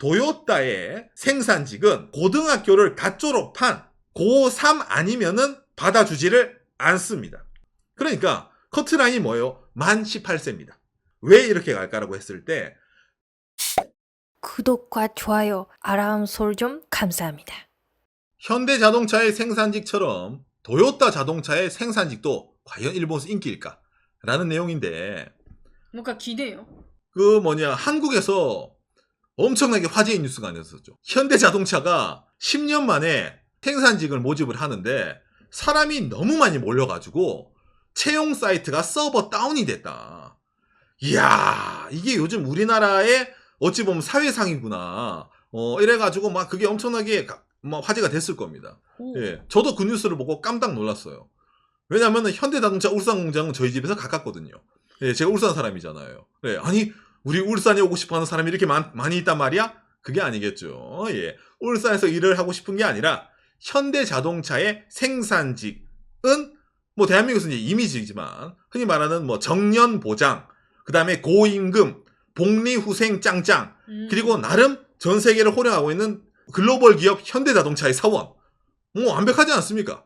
도요타의 생산직은 고등학교를 다 졸업한 고3 아니면은 받아주지를 않습니다. 그러니까 커트라인이 뭐예요? 만 18세입니다. 왜 이렇게 갈까라고 했을 때 구독과 좋아요, 알람 소리 좀 감사합니다. 현대자동차의 생산직처럼 도요타 자동차의 생산직도 과연 일본에서 인기일까? 라는 내용인데 뭔가 기대요. 한국에서 엄청나게 화제의 뉴스가 아니었었죠. 현대자동차가 10년 만에 생산직을 모집을 하는데 사람이 너무 많이 몰려가지고 채용 사이트가 서버 다운이 됐다. 이야, 이게 요즘 우리나라의 어찌 보면 사회상이구나. 이래가지고 막 그게 엄청나게 화제가 됐을 겁니다. 예, 저도 그 뉴스를 보고 깜짝 놀랐어요. 왜냐면은 현대자동차 울산 공장은 저희 집에서 가깝거든요. 예, 제가 울산 사람이잖아요. 예, 아니 우리 울산에 오고 싶어하는 사람이 이렇게 많이 있단 말이야? 그게 아니겠죠. 예, 울산에서 일을 하고 싶은 게 아니라 현대자동차의 생산직은 뭐 대한민국에서는 이미지이지만 흔히 말하는 뭐 정년 보장, 그 다음에 고임금, 복리후생 짱짱, 그리고 나름 전 세계를 호령하고 있는 글로벌 기업 현대자동차의 사원. 뭐 완벽하지 않습니까?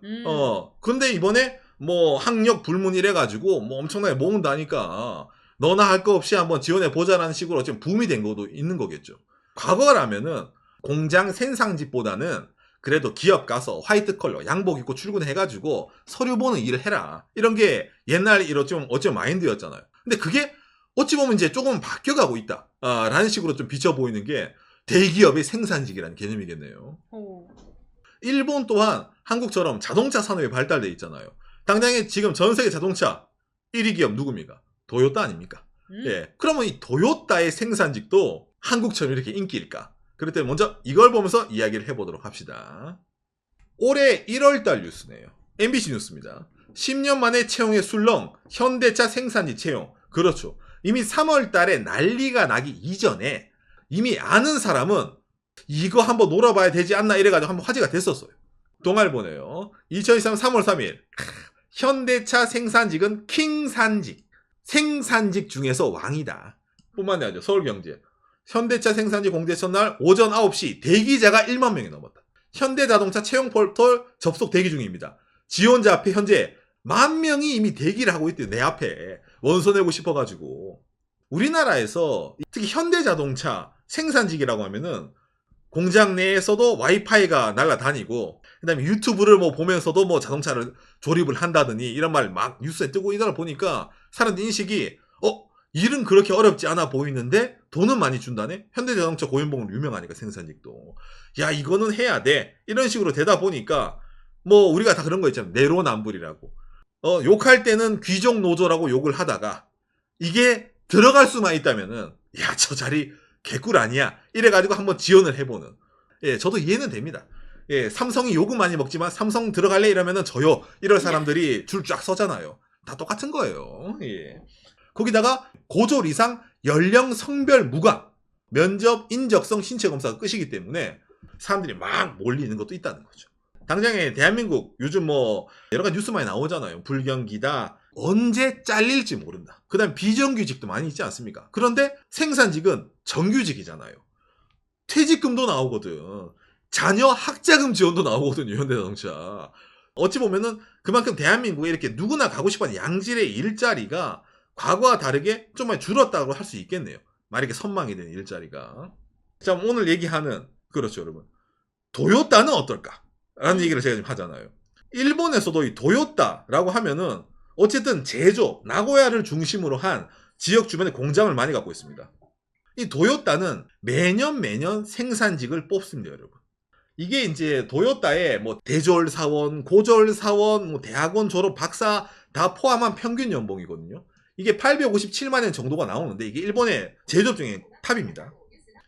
근데 이번에 뭐 학력 불문 이래가지고 뭐 엄청나게 모은다니까 너나 할 거 없이 한번 지원해 보자라는 식으로 지금 붐이 된 것도 있는 거겠죠. 과거라면은 공장 생산직보다는 그래도 기업 가서 화이트 컬러 양복 입고 출근해가지고 서류 보는 일을 해라. 이런 게 옛날 이런 좀 어쩌면 마인드였잖아요. 근데 그게 어찌 보면 이제 조금 바뀌어가고 있다. 라는 식으로 좀 비춰 보이는 게 대기업의 생산직이라는 개념이겠네요. 일본 또한 한국처럼 자동차 산업이 발달돼 있잖아요. 당장에 지금 전 세계 자동차 1위 기업 누굽니까? 도요타 아닙니까? 예. 그러면 이 도요타의 생산직도 한국처럼 이렇게 인기일까? 그럴 때 먼저 이걸 보면서 이야기를 해보도록 합시다. 올해 1월달 뉴스네요. MBC 뉴스입니다. 10년 만에 채용의 술렁, 현대차 생산직 채용. 그렇죠. 이미 3월달에 난리가 나기 이전에 이미 아는 사람은 이거 한번 놀아봐야 되지 않나 이래가지고 한번 화제가 됐었어요. 동아일보네요. 2023년 3월 3일 현대차 생산직은 킹산직, 생산직 중에서 왕이다. 뿐만이 아니라 서울경제 현대차 생산직 공개 첫날 오전 9시 대기자가 1만 명이 넘었다. 현대자동차 채용 포털 접속 대기 중입니다. 지원자 앞에 현재 10,000명이 이미 대기를 하고 있대요. 내 앞에 원서 내고 싶어가지고. 우리나라에서 특히 현대자동차 생산직이라고 하면은 공장 내에서도 와이파이가 날아다니고 그다음에 유튜브를 뭐 보면서도 뭐 자동차를 조립을 한다더니 이런 말 막 뉴스에 뜨고 이러다 보니까 사람들 인식이 일은 그렇게 어렵지 않아 보이는데 돈은 많이 준다네? 현대자동차 고연봉으로 유명하니까 생산직도. 야 이거는 해야 돼. 이런 식으로 되다 보니까 뭐 우리가 다 그런 거 있잖아요. 내로남불이라고. 욕할 때는 귀족 노조라고 욕을 하다가 이게 들어갈 수만 있다면은 야 저 자리 개꿀 아니야 이래가지고 한번 지원을 해보는. 예, 저도 이해는 됩니다. 예, 삼성이 요금 많이 먹지만 삼성 들어갈래 이러면은 저요 이럴 사람들이 줄 쫙 서잖아요. 다 똑같은 거예요. 예. 거기다가 고졸 이상 연령 성별 무관 면접 인적성 신체 검사가 끝이기 때문에 사람들이 막 몰리는 것도 있다는 거죠. 당장에 대한민국 요즘 뭐 여러 가지 뉴스 많이 나오잖아요. 불경기다. 언제 잘릴지 모른다. 그 다음 비정규직도 많이 있지 않습니까? 그런데 생산직은 정규직이잖아요. 퇴직금도 나오거든. 자녀 학자금 지원도 나오거든요. 현대자동차. 어찌 보면은 그만큼 대한민국에 이렇게 누구나 가고 싶어하는 양질의 일자리가 과거와 다르게 좀 많이 줄었다고 할 수 있겠네요. 만약에 선망이 된 일자리가. 자, 오늘 얘기하는 그렇죠, 여러분. 도요타는 어떨까? 라는 얘기를 제가 지금 하잖아요. 일본에서도 이 도요타라고 하면은 어쨌든 제조, 나고야를 중심으로 한 지역 주변에 공장을 많이 갖고 있습니다. 이 도요타는 매년 생산직을 뽑습니다, 여러분. 이게 이제 도요타의 뭐 대졸 사원, 고졸 사원, 뭐 대학원 졸업 박사 다 포함한 평균 연봉이거든요. 이게 857만 원 정도가 나오는데 이게 일본의 제조업 중에 탑입니다.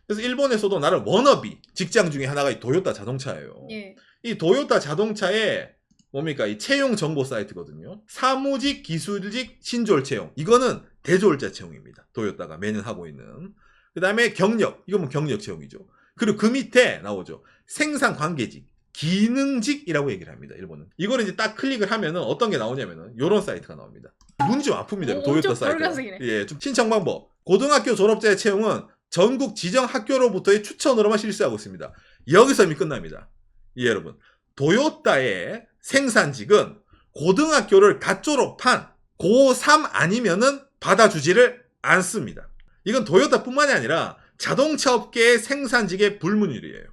그래서 일본에서도 나름 워너비 직장 중에 하나가 이 도요타 자동차예요. 예. 이 도요타 자동차의 뭡니까? 이 채용 정보 사이트거든요. 사무직, 기술직, 신졸 채용. 이거는 대졸자 채용입니다. 도요타가 매년 하고 있는. 그 다음에 경력. 이건 뭐 경력 채용이죠. 그리고 그 밑에 나오죠. 생산 관계직, 기능직이라고 얘기를 합니다. 일본은. 이거를 이제 딱 클릭을 하면은 어떤 게 나오냐면은 요런 사이트가 나옵니다. 눈이 좀 아픕니다. 도요타 사이트가. 예, 좀 신청 방법. 고등학교 졸업자의 채용은 전국 지정 학교로부터의 추천으로만 실시하고 있습니다. 여기서 이미 끝납니다. 예, 여러분. 도요타의 생산직은 고등학교를 다 졸업한 고3 아니면은 받아주지를 않습니다. 이건 도요타뿐만이 아니라 자동차 업계의 생산직의 불문율이에요.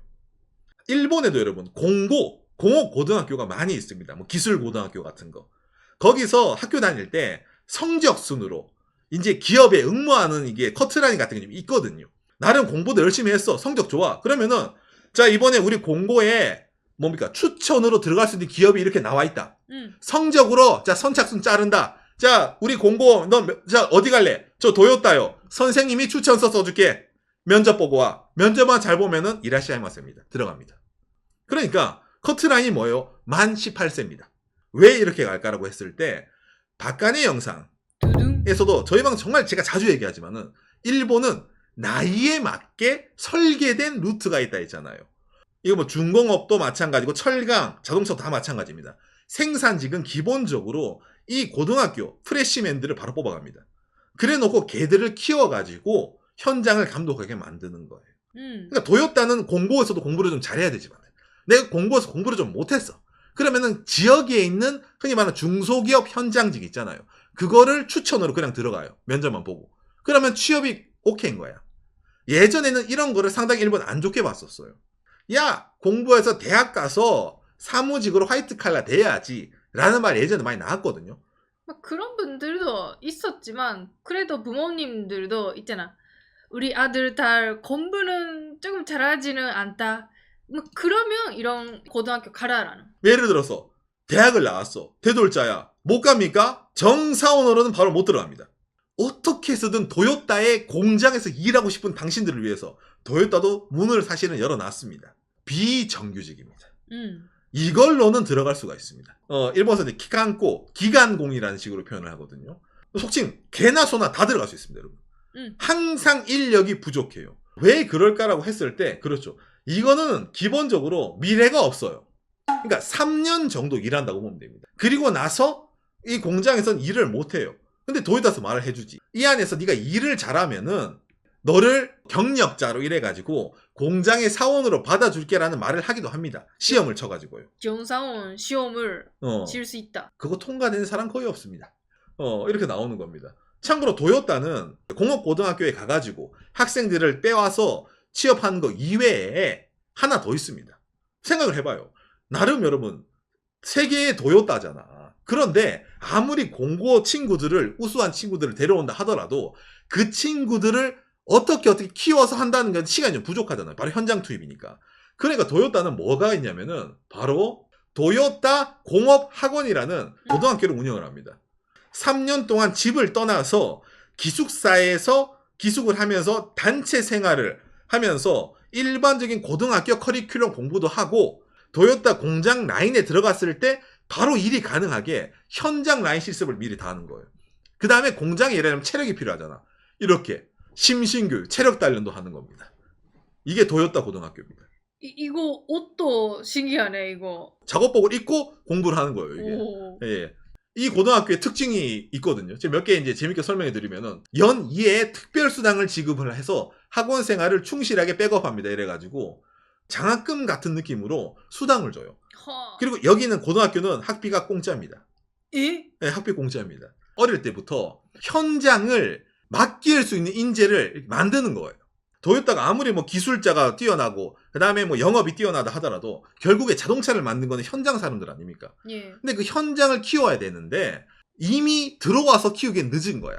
일본에도 여러분 공업 고등학교가 많이 있습니다. 뭐 기술 고등학교 같은 거. 거기서 학교 다닐 때 성적 순으로 이제 기업에 응모하는 이게 커트라인 같은 게 좀 있거든요. 나름 공부도 열심히 했어. 성적 좋아. 그러면은 자 이번에 우리 공고에 뭡니까 추천으로 들어갈 수 있는 기업이 이렇게 나와 있다. 성적으로 자 선착순 자른다. 자 우리 공고 너 자 어디 갈래? 저 도요타요. 선생님이 추천서 써줄게. 면접 보고 와. 면접만 잘 보면은 이라시아이마스입니다. 들어갑니다. 그러니까 커트라인이 뭐예요? 만 18세입니다. 왜 이렇게 갈까라고 했을 때 박간의 영상에서도 저희 방 정말 제가 자주 얘기하지만은 일본은 나이에 맞게 설계된 루트가 있다 했잖아요. 이거 뭐 중공업도 마찬가지고 철강, 자동차도 다 마찬가지입니다. 생산직은 기본적으로 이 고등학교 프레시맨들을 바로 뽑아갑니다. 그래 놓고 걔들을 키워가지고 현장을 감독하게 만드는 거예요. 그러니까 도요타는 공고에서도 공부를 좀 잘해야 되지만 내가 공고에서 공부를 좀 못했어. 그러면은 지역에 있는 흔히 말하는 중소기업 현장직 있잖아요. 그거를 추천으로 그냥 들어가요. 면접만 보고. 그러면 취업이 오케이인 거야. 예전에는 이런 거를 상당히 일본 안 좋게 봤었어요. 야 공부해서 대학 가서 사무직으로 화이트 칼라 돼야지 라는 말 예전에 많이 나왔거든요. 막 그런 분들도 있었지만 그래도 부모님들도 있잖아. 우리 아들 딸 공부는 조금 잘하지는 않다. 뭐 그러면 이런 고등학교 가라라는. 예를 들어서 대학을 나왔어. 대졸자야. 못 갑니까? 정사원으로는 바로 못 들어갑니다. 어떻게 해서든 도요타의 공장에서 일하고 싶은 당신들을 위해서 도요타도 문을 사실은 열어놨습니다. 비정규직입니다. 이걸로는 들어갈 수가 있습니다. 일본에서 이제 기간고, 기간공이라는 식으로 표현을 하거든요. 속칭 개나 소나 다 들어갈 수 있습니다, 여러분. 항상 인력이 부족해요. 왜 그럴까라고 했을 때 그렇죠. 이거는 기본적으로 미래가 없어요. 그러니까 3년 정도 일한다고 보면 됩니다. 그리고 나서 이 공장에서는 일을 못해요. 근데 도요타에서 말을 해주지. 이 안에서 네가 일을 잘하면은 너를 경력자로 이래가지고 공장의 사원으로 받아줄게라는 말을 하기도 합니다. 시험을 쳐가지고요. 경사원 시험을 칠 수 있다. 그거 통과되는 사람 거의 없습니다. 이렇게 나오는 겁니다. 참고로 도요타는 공업고등학교에 가가지고 학생들을 빼와서 취업하는 거 이외에 하나 더 있습니다. 생각을 해봐요. 나름 여러분 세계의 도요타잖아. 그런데 아무리 공고 친구들을 우수한 친구들을 데려온다 하더라도 그 친구들을 어떻게 키워서 한다는 건 시간이 좀 부족하잖아요. 바로 현장 투입이니까. 그러니까 도요타는 뭐가 있냐면은 바로 도요타 공업학원이라는 고등학교를 운영을 합니다. 3년 동안 집을 떠나서 기숙사에서 기숙을 하면서 단체 생활을 하면서 일반적인 고등학교 커리큘럼 공부도 하고 도요타 공장 라인에 들어갔을 때 바로 일이 가능하게 현장 라인 실습을 미리 다 하는 거예요. 그 다음에 공장에 일하려면 체력이 필요하잖아. 이렇게 심신교육, 체력 단련도 하는 겁니다. 이게 도요타 고등학교입니다. 이거 옷도 신기하네 이거. 작업복을 입고 공부를 하는 거예요. 이게. 예. 이 고등학교의 특징이 있거든요. 지금 몇 개 이제 재밌게 설명해 드리면은 연 2회 특별 수당을 지급을 해서 학원 생활을 충실하게 백업합니다. 이래가지고 장학금 같은 느낌으로 수당을 줘요. 그리고 여기는 고등학교는 학비가 공짜입니다. 예? 네, 학비 공짜입니다. 어릴 때부터 현장을 맡길 수 있는 인재를 만드는 거예요. 도요타가 아무리 뭐 기술자가 뛰어나고 그 다음에 뭐 영업이 뛰어나다 하더라도 결국에 자동차를 만든 거는 현장 사람들 아닙니까? 예. 근데 그 현장을 키워야 되는데 이미 들어와서 키우기엔 늦은 거야.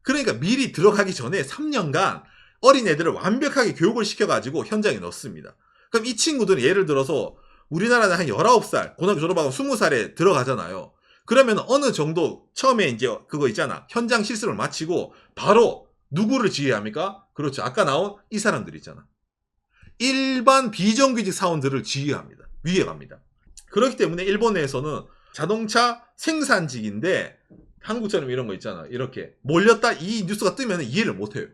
그러니까 미리 들어가기 전에 3년간 어린애들을 완벽하게 교육을 시켜가지고 현장에 넣습니다. 그럼 이 친구들은 예를 들어서 우리나라는 한 19살, 고등학교 졸업하고 20살에 들어가잖아요. 그러면 어느 정도 처음에 이제 그거 있잖아. 현장 실습을 마치고 바로 누구를 지휘합니까? 그렇죠. 아까 나온 이 사람들 있잖아. 일반 비정규직 사원들을 지휘합니다. 위에 갑니다. 그렇기 때문에 일본 내에서는 자동차 생산직인데 한국처럼 이런 거 있잖아. 이렇게 몰렸다 이 뉴스가 뜨면 이해를 못해요.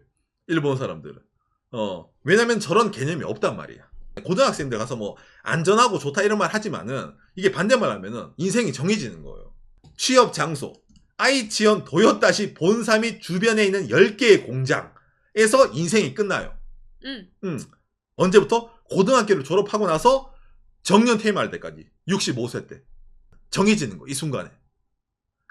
일본 사람들은. 왜냐면 저런 개념이 없단 말이야. 고등학생들 가서 뭐 안전하고 좋다 이런 말 하지만은 이게 반대말 하면은 인생이 정해지는 거예요. 취업 장소. 아이치현 도요타시 본사 및 주변에 있는 10개의 공장. 에서 인생이 끝나요. 언제부터? 고등학교를 졸업하고 나서 정년 퇴임할 때까지 65세 때 정해지는 거, 이 순간에.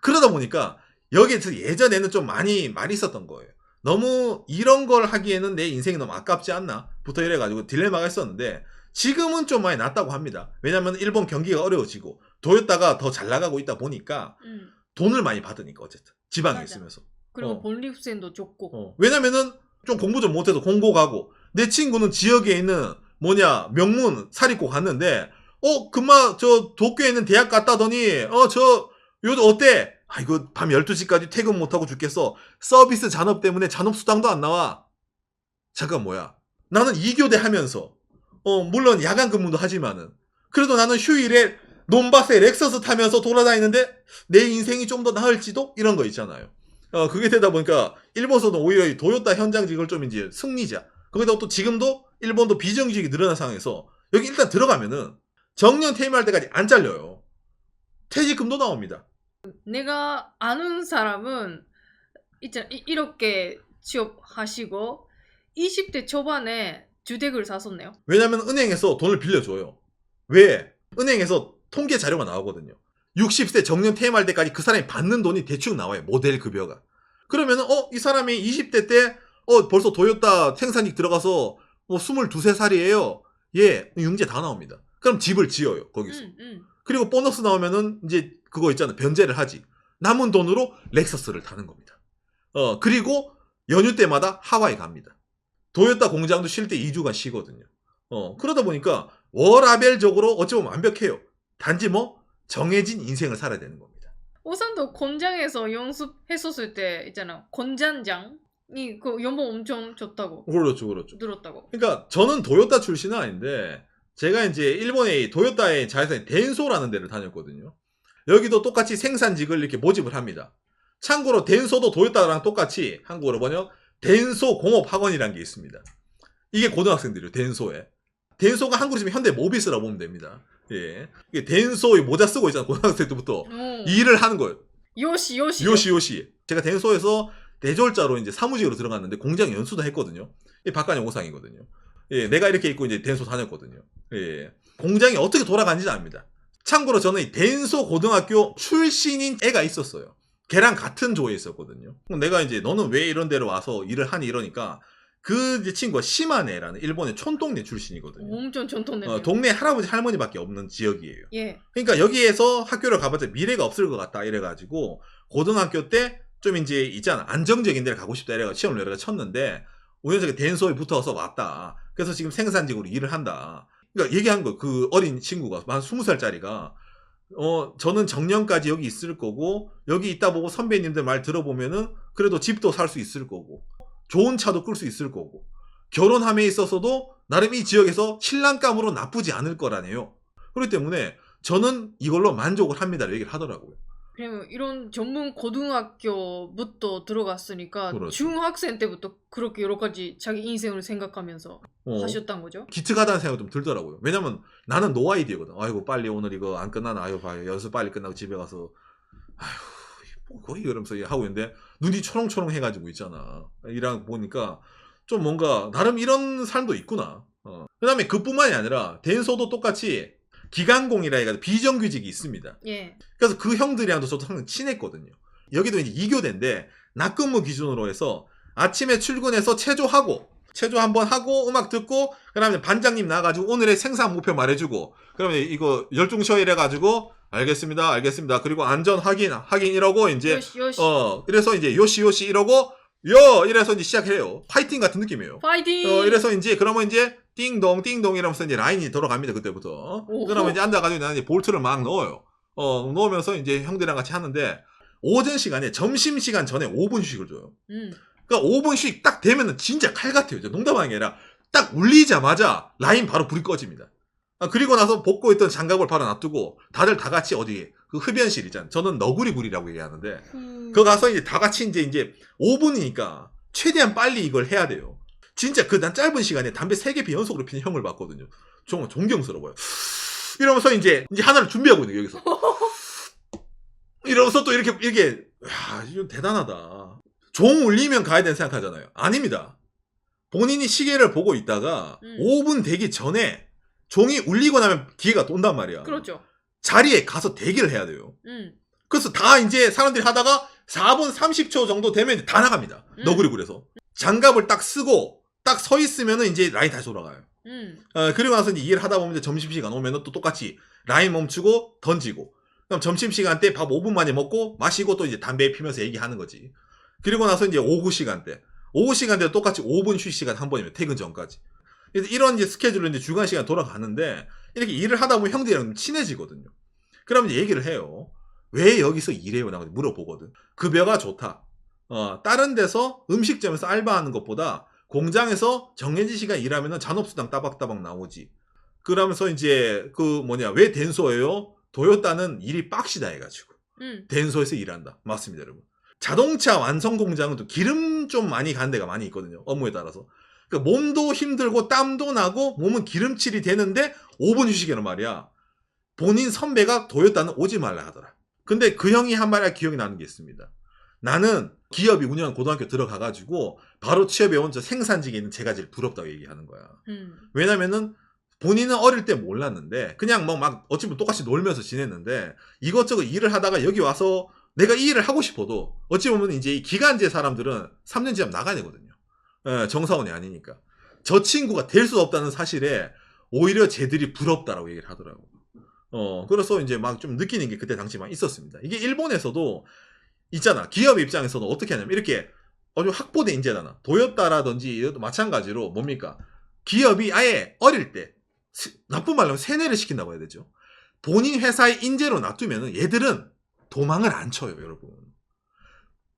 그러다 보니까 여기에서 예전에는 좀 많이 있었던 거예요. 너무 이런 걸 하기에는 내 인생이 너무 아깝지 않나? 부터 이래가지고 딜레마가 있었는데 지금은 좀 많이 낫다고 합니다. 왜냐면 일본 경기가 어려워지고 도요타가 더 잘 나가고 있다 보니까 돈을 많이 받으니까 어쨌든 지방에 맞아. 있으면서. 그리고 본립생도 좋고. 왜냐면은 좀 공부 좀 못해도 공고 가고 내 친구는 지역에 있는 명문 사립고 갔는데 금방 저 도쿄에 있는 대학 갔다더니 요즘 어때? 이거 밤 12시까지 퇴근 못하고 죽겠어. 서비스 잔업 때문에 잔업 수당도 안 나와. 잠깐 뭐야. 나는 2교대 하면서 물론 야간 근무도 하지만은 그래도 나는 휴일에 논바스에 렉서스 타면서 돌아다니는데 내 인생이 좀 더 나을지도? 이런 거 있잖아요. 그게 되다 보니까 일본에서도 오히려 이 도요타 현장직을 좀 이제 승리자. 거기다 또 지금도 일본도 비정규직이 늘어난 상황에서 여기 일단 들어가면은 정년 퇴임할 때까지 안 잘려요. 퇴직금도 나옵니다. 내가 아는 사람은 있잖아, 이렇게 취업하시고 20대 초반에 주택을 샀었네요. 왜냐면 은행에서 돈을 빌려줘요. 왜? 은행에서 통계 자료가 나오거든요. 60세 정년 퇴임할 때까지 그 사람이 받는 돈이 대충 나와요. 모델 급여가. 그러면은 이 사람이 20대 때 벌써 도요타 생산직 들어가서 22~23살이에요. 예, 융제 다 나옵니다. 그럼 집을 지어요. 거기서. 그리고 보너스 나오면은 이제 그거 있잖아요. 변제를 하지. 남은 돈으로 렉서스를 타는 겁니다. 그리고 연휴 때마다 하와이 갑니다. 도요타 공장도 쉴 때 2주간 쉬거든요. 그러다 보니까 워라벨적으로 어찌 보면 완벽해요. 단지 정해진 인생을 살아야 되는 겁니다. 오산도 공장에서 연습했었을 때 있잖아. 공장장이 그 연봉 엄청 줬다고. 그렇죠. 들었다고. 그러니까 저는 도요타 출신은 아닌데 제가 이제 일본의 도요타의 자회사인 덴소라는 데를 다녔거든요. 여기도 똑같이 생산직을 이렇게 모집을 합니다. 참고로 덴소도 도요타랑 똑같이 한국어로 번역 덴소 공업학원이라는 게 있습니다. 이게 고등학생들이에요. 덴소에. 덴소가 한국으로 치면 현대 모비스라고 보면 됩니다. 예. 이게 덴소의 모자 쓰고 있잖아. 고등학생 때부터 일을 하는 거예요. 요시. 제가 덴소에서 대졸자로 이제 사무직으로 들어갔는데 공장 연수도 했거든요. 박간영 오상이거든요. 예, 내가 이렇게 입고 이제 덴소 다녔거든요. 예. 공장이 어떻게 돌아가는지 압니다. 참고로 저는 이 덴소 고등학교 출신인 애가 있었어요. 걔랑 같은 조에 있었거든요. 내가 이제 너는 왜 이런 데로 와서 일을 하니 이러니까 그 이제 친구가 시마네라는 일본의 촌동네 출신이거든요. 엄청 전통네. 동네 할아버지 할머니밖에 없는 지역이에요. 예. 그러니까 여기에서 학교를 가봤자 미래가 없을 것 같다 이래가지고 고등학교 때 좀 이제 있잖아 안정적인 데를 가고 싶다 이래가 시험을 여러 개 쳤는데 우연찮게 덴소에 붙어서 왔다. 그래서 지금 생산직으로 일을 한다. 그러니까 얘기한 거 그 어린 친구가 한 20살짜리가 저는 정년까지 여기 있을 거고 여기 있다 보고 선배님들 말 들어보면은 그래도 집도 살 수 있을 거고 좋은 차도 끌 수 있을 거고 결혼함에 있어서도 나름 이 지역에서 신랑감으로 나쁘지 않을 거라네요. 그렇기 때문에 저는 이걸로 만족을 합니다. 얘기를 하더라고요. 그러면 이런 전문 고등학교부터 들어갔으니까 그렇죠. 중학생 때부터 그렇게 여러 가지 자기 인생을 생각하면서 하셨단 거죠? 기특하다는 생각이 좀 들더라고요. 왜냐면 나는 노아이디어거든. 아이고 빨리 오늘 이거 안 끝나나 아유 봐요. 연습 빨리 끝나고 집에 가서 아휴 거의 이러면서 하고 있는데 눈이 초롱초롱 해가지고 있잖아. 이랑 보니까 좀 뭔가 나름 이런 삶도 있구나. 그 다음에 그뿐만이 아니라 덴소도 똑같이 기간공이라 해가지고 비정규직이 있습니다. 예. 그래서 그 형들이랑도 저도 항상 친했거든요. 여기도 이제 2교대인데 낮근무 기준으로 해서 아침에 출근해서 체조 한번 하고 음악 듣고 그다음에 반장님 나가지고 오늘의 생산 목표 말해주고 그러면 이거 열중셔 이래가지고 알겠습니다. 그리고 안전 확인 이러고 이제 요시. 그래서 이제 요시 이러고 이래서 이제 시작해요. 파이팅 같은 느낌이에요. 파이팅. 이래서 이제 그러면 이제 띵동 이러면서 이제 라인이 돌아갑니다. 그때부터. 그러면 이제 앉아가지고 나는 이제 볼트를 막 넣어요. 넣으면서 이제 형들이랑 같이 하는데 오전 시간에 점심 시간 전에 5분 휴식을 줘요. 그러니까 5분 휴식 딱 되면은 진짜 칼 같아요. 농담하는 게 아니라 딱 울리자마자 라인 바로 불이 꺼집니다. 그리고 나서 벗고 있던 장갑을 바로 놔두고 다들 다 같이 어디 그 흡연실 있잖아요. 저는 너구리굴이라고 얘기하는데 그거 가서 이제 다 같이 이제 5분이니까 최대한 빨리 이걸 해야 돼요. 진짜 그 난 짧은 시간에 담배 3개 연속으로 피는 형을 봤거든요. 정말 존경스러워요. 이러면서 이제 하나를 준비하고 있는 거예요, 여기서. 이러면서 또 이렇게 야, 이건 대단하다. 종 울리면 가야 되는 생각하잖아요. 아닙니다. 본인이 시계를 보고 있다가 5분 되기 전에 종이 울리고 나면 기회가 또 온단 말이야. 그렇죠. 자리에 가서 대기를 해야 돼요. 그래서 다 이제 사람들이 하다가 4분 30초 정도 되면 이제 다 나갑니다. 너구리 굴에서. 장갑을 딱 쓰고 딱 서 있으면은 이제 라인 다시 돌아가요. 그리고 나서 이제 일을 하다 보면 이제 점심시간 오면은 또 똑같이 라인 멈추고 던지고. 그럼 점심시간 때 밥 5분 만에 먹고 마시고 또 이제 담배 피면서 얘기하는 거지. 그리고 나서 이제 오후 시간 때. 오후 시간 때 똑같이 5분 휴식 시간 한 번이면 퇴근 전까지. 그래서 이런 이제 스케줄로 이제 주간 시간 돌아가는데 이렇게 일을 하다 보면 형들이랑 좀 친해지거든요. 그러면 이제 얘기를 해요. 왜 여기서 일해요? 라고 물어보거든. 급여가 좋다. 다른 데서 음식점에서 알바하는 것보다 공장에서 정해진 시간 일하면은 잔업수당 따박따박 나오지. 그러면서 이제 왜 덴소예요? 도요타는 일이 빡시다 해가지고. 덴소에서 일한다. 맞습니다, 여러분. 자동차 완성 공장은 또 기름 좀 많이 가는 데가 많이 있거든요. 업무에 따라서. 그러니까 몸도 힘들고 땀도 나고 몸은 기름칠이 되는데 5분 휴식이란 말이야. 본인 선배가 도요타는 오지 말라 하더라. 근데 그 형이 한 말 기억이 나는 게 있습니다. 나는 기업이 운영한 고등학교 들어가가지고 바로 취업해온 저 생산직에 있는 제가 제일 부럽다고 얘기하는 거야. 왜냐면은 본인은 어릴 때 몰랐는데 그냥 막 어찌 보면 똑같이 놀면서 지냈는데 이것저것 일을 하다가 여기 와서 내가 이 일을 하고 싶어도 어찌 보면 이제 이 기간제 사람들은 3년 지나면 나가야 되거든요. 정사원이 아니니까. 저 친구가 될 수 없다는 사실에 오히려 쟤들이 부럽다라고 얘기를 하더라고. 그래서 이제 막 좀 느끼는 게 그때 당시 막 있었습니다. 이게 일본에서도 있잖아. 기업 입장에서도 어떻게 하냐면 이렇게 확보된 인재잖아. 도요타라든지 이것도 마찬가지로 뭡니까? 기업이 아예 어릴 때 나쁜 말로 하면 세뇌를 시킨다고 해야 되죠. 본인 회사의 인재로 놔두면은 얘들은 도망을 안 쳐요, 여러분.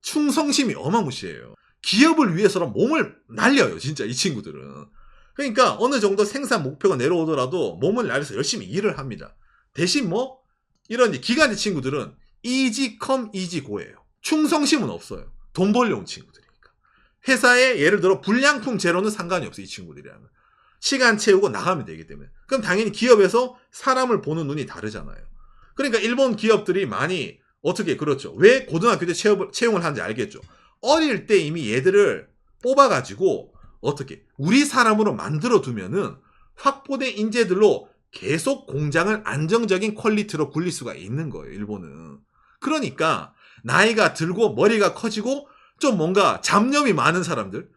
충성심이 어마무시해요. 기업을 위해서는 몸을 날려요, 진짜 이 친구들은. 그러니까 어느 정도 생산 목표가 내려오더라도 몸을 날려서 열심히 일을 합니다. 대신 이런 기간제 친구들은 easy come easy go예요. 충성심은 없어요. 돈 벌려온 친구들이니까. 회사에 예를 들어 불량품 제로는 상관이 없어요, 이 친구들이랑은. 시간 채우고 나가면 되기 때문에. 그럼 당연히 기업에서 사람을 보는 눈이 다르잖아요. 그러니까 일본 기업들이 많이 그렇죠. 왜 고등학교 때 채용을 하는지 알겠죠. 어릴 때 이미 얘들을 뽑아가지고 우리 사람으로 만들어두면은 확보된 인재들로 계속 공장을 안정적인 퀄리티로 굴릴 수가 있는 거예요, 일본은. 그러니까 나이가 들고 머리가 커지고 좀 뭔가 잡념이 많은 사람들은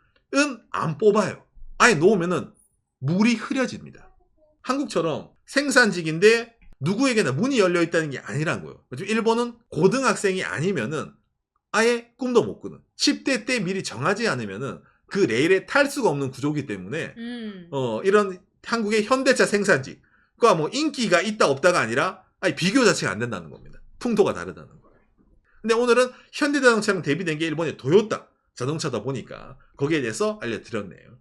안 뽑아요. 아예 놓으면은 물이 흐려집니다. 한국처럼 생산직인데 누구에게나 문이 열려있다는 게 아니란 거예요. 일본은 고등학생이 아니면은 아예 꿈도 못 꾸는 10대 때 미리 정하지 않으면은 그 레일에 탈 수가 없는 구조이기 때문에 이런 한국의 현대차 생산직과 인기가 있다 없다가 아니라 아예 비교 자체가 안 된다는 겁니다. 풍토가 다르다는 거예요. 근데 오늘은 현대자동차랑 대비된 게 일본의 도요타 자동차다 보니까 거기에 대해서 알려드렸네요.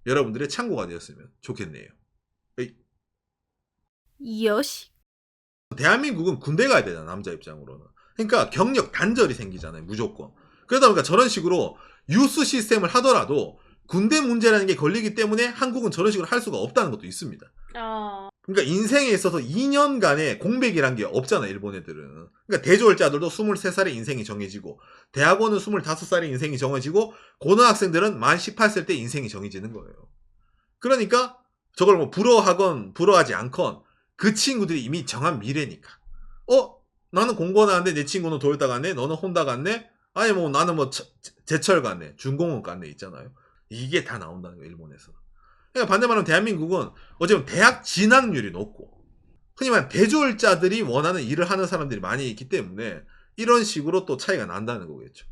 여러분들의 참고가 되었으면 좋겠네요. 요시. 대한민국은 군대 가야 되잖아, 남자 입장으로는. 그러니까 경력 단절이 생기잖아요, 무조건. 그러다 보니까 저런 식으로 유스 시스템을 하더라도 군대 문제라는 게 걸리기 때문에 한국은 저런 식으로 할 수가 없다는 것도 있습니다. 그러니까 인생에 있어서 2년간의 공백이란 게 없잖아, 일본 애들은. 그러니까 대졸자들도 23살에 인생이 정해지고 대학원은 25살에 인생이 정해지고 고등학생들은 만 18살 때 인생이 정해지는 거예요. 그러니까 저걸 부러워하건 부러워하지 않건 그 친구들이 이미 정한 미래니까. 나는 공고 나왔는데 내 친구는 도요타 갔네, 너는 혼다 갔네, 아니 나는 제철 갔네, 중공업 갔네 있잖아요. 이게 다 나온다는 거예요, 일본에서. 그러니까 반대말하면 대한민국은 어쩌면 대학 진학률이 높고 흔히 말하는 대졸자들이 원하는 일을 하는 사람들이 많이 있기 때문에 이런 식으로 또 차이가 난다는 거겠죠.